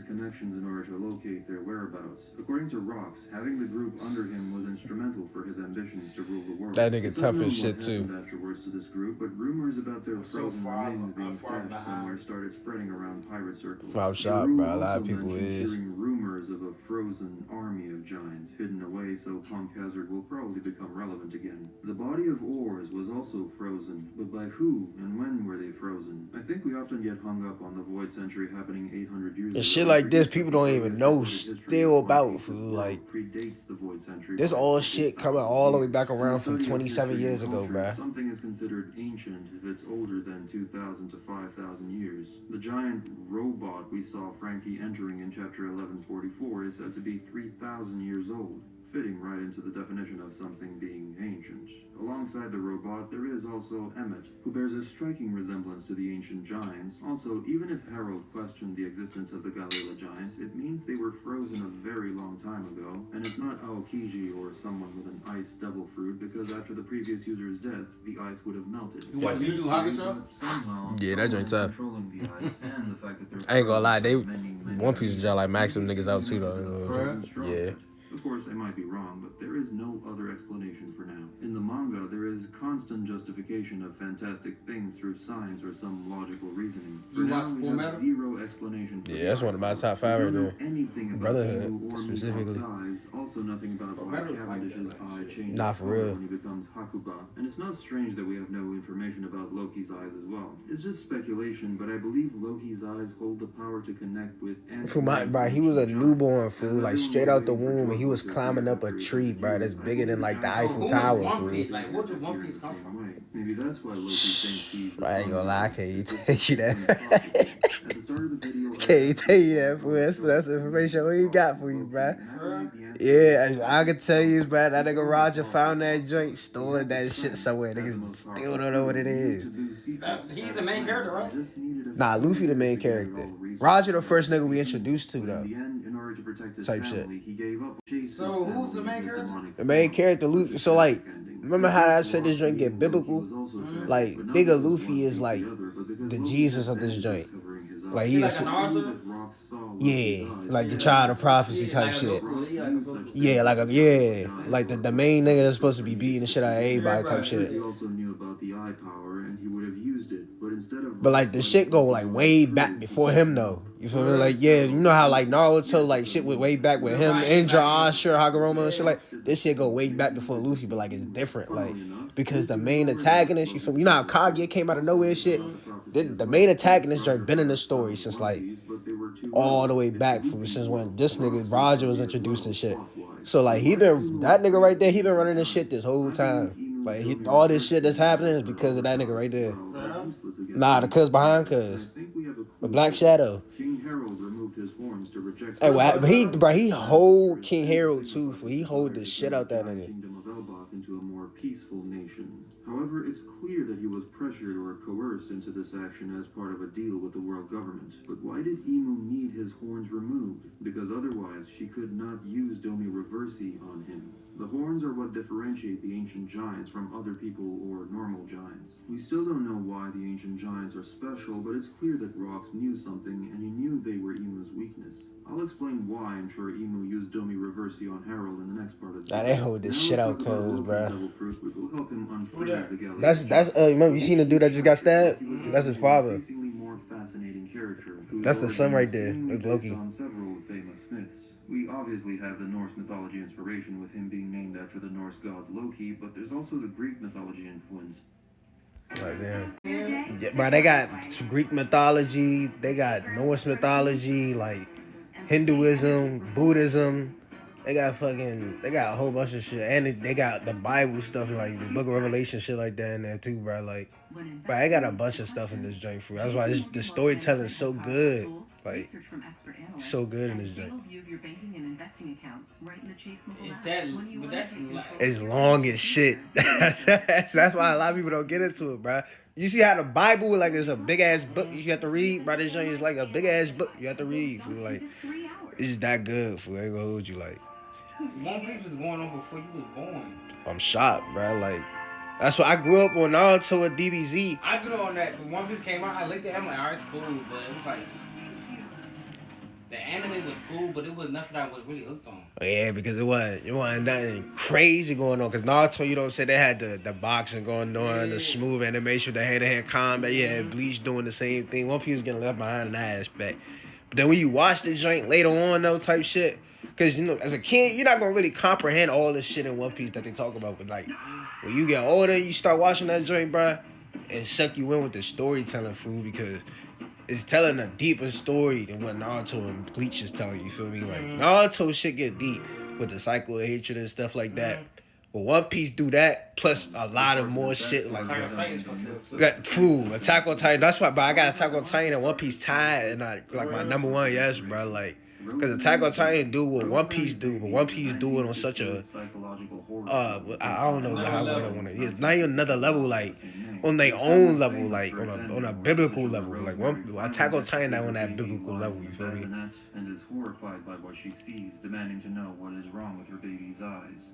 connections in order to locate their whereabouts. According to Rox, having the group under him was instrumental for his ambitions to rule the world. That nigga tough as shit too. Afterwards to this group, but rumors about their frozen remains being stashed somewhere started spreading around pirate circles. I'm shocked, bro. A lot of people is hearing rumors of a frozen army of giants hidden away, so Punk Hazard will probably become relevant again. The body of ores was also frozen, but by who and when were they frozen? I think we often get hung up on the Void Century happening 800 years ago. and shit like this, people don't even know still about, fool. Like, predates the Void Century. this all shit coming all the way back around from 27 years ago, bruh. Something is considered ancient if it's older than 2,000 to 5,000 years. The giant robot we saw Frankie entering in chapter 1144 is said to be 3,000 years old, fitting right into the definition of something being ancient. Alongside the robot, there is also Emmet, who bears a striking resemblance to the ancient giants. Also, even if Harold questioned the existence of the Galila giants, it means they were frozen a very long time ago, and it's not Aokiji or someone with an ice devil fruit, because after the previous user's death, the ice would have melted. You watch Yu Yu Hakusho? Yeah, that joint's up. I ain't gonna lie, they One Piece job like max them niggas out too though. Yeah. Of course, I might be wrong, but there is no other explanation for now. In the manga, there is constant justification of fantastic things through science or some logical reasoning. For now, we have zero explanation for yeah, that's one of my top 5 right there. Anything about Brotherhood, specifically. Eyes, also nothing about why Cavendish's eye changes Nah, for real. when he becomes Hakuba. And it's not strange that we have no information about Loki's eyes as well. It's just speculation, but I believe Loki's eyes hold the power to connect with... Bro, he was a newborn, fool, like straight out the womb, and he was climbing up a tree, bro, that's bigger than like the Eiffel Tower, fool. Like, where did One Piece come from? Maybe that's why Loki thinks he's... I ain't gonna lie, I can't tell you that. Can't tell you that, fool. That's information we got for you, bro. Yeah, I can tell you, bro, that nigga Roger found that joint, stored that shit somewhere. Niggas still don't know what it is. He's the main character, right? Nah, Luffy the main character. Roger the first nigga we introduced to, though. Type shit. So who's the main character? The main character, Luffy. So, like, remember how I said this joint get biblical? Like, nigga Luffy is, like, the Jesus of this joint. Like, he is... Yeah, like the child of prophecy type shit. Yeah, like the main nigga that's supposed to be beating the shit out of everybody type shit. But like the shit go like way back before him though. You feel me? Like yeah, you know how like Naruto like shit went way back with him, Indra, Ashura, Hagoromo and shit like this shit go way back before Luffy, but like it's different like because the main antagonist, you feel me? You know how Kaguya came out of nowhere and shit? The main antagonist been in the story since like all the way back since when this nigga Roger was introduced and shit. So like that nigga right there, he been running this shit this whole time. Like all this shit that's happening is because of that nigga right there. Nah, the cuz behind cuz. The Black Shadow. King Harold removed his horns to reject. Hey, but he hold King Harold too. For he hold the shit out that nigga. Kingdom of Elbaf into a more peaceful nation. However, it's clear that he was pressured or coerced into this action as part of a deal with the world government. But why did Imu need his horns removed? Because otherwise, she could not use Domi Reversi on him. The horns are what differentiate the ancient giants from other people or normal giants. We still don't know why the ancient giants are special, but it's clear that Rox knew something, and he knew they were Imu's weakness. I'll explain why I'm sure Imu used Domi Reversi on Harold in the next part of the they hold this shit out cold, bro. That's remember you seen the dude that just got stabbed? That's his father. That's the son right there. That's Loki. On several famous myths. We obviously have the Norse mythology inspiration with him being named after the Norse god Loki, but there's also the Greek mythology influence. Right there. Yeah, bro, they got Greek mythology, they got Norse mythology, like Hinduism, Buddhism. They got a whole bunch of shit. And they got the Bible stuff, like the Book of Revelation, shit like that in there too, bro. Like, bro, they got a bunch of stuff in this joint, for real. That's why the storytelling is so good. Like, so good in this joint. It's long as shit. That's why a lot of people don't get into it, bro. You see how the Bible, like, it's a big-ass book you have to read, bro. This joint is like a big-ass book you have to read, fool. Like, it's just that good, fool. I ain't gonna hold you, like. One Piece was going on before you was born. I'm shocked, bro. Like, that's why I grew up on Naruto and DBZ. I grew up on that. When One Piece came out, I looked at him like, alright, it's cool, but it was like the anime it was cool, but it was nothing I was really hooked on. Yeah, because it wasn't nothing crazy going on. Because Naruto, you know what I'm saying, they had the boxing going on, the smooth animation, the hand-to-hand combat. Yeah, Bleach doing the same thing. One Piece getting left behind in that aspect. But then when you watch the joint later on, though, type shit, because, you know, as a kid, you're not going to really comprehend all the shit in One Piece that they talk about. But, like, when you get older, you start watching that joint, bruh, and suck you in with the storytelling, fool, because it's telling a deeper story than what Naruto and Bleach is telling you, feel me? Like, Naruto shit get deep with the cycle of hatred and stuff like that. But One Piece do that, plus a lot of more shit, like, fool, Attack on Titan. That's why, but I got Attack on Titan and One Piece tied, and like my number one, yes, bro, like, because Attack on Titan do what One Piece do, but One Piece do it on such a, I don't know how I want to, it's not even another level, like, on their own level, like, on a biblical level, like, Attack on Titan not on that biblical level, you feel me? And is horrified by what she sees, demanding to know what is wrong with her baby's eyes.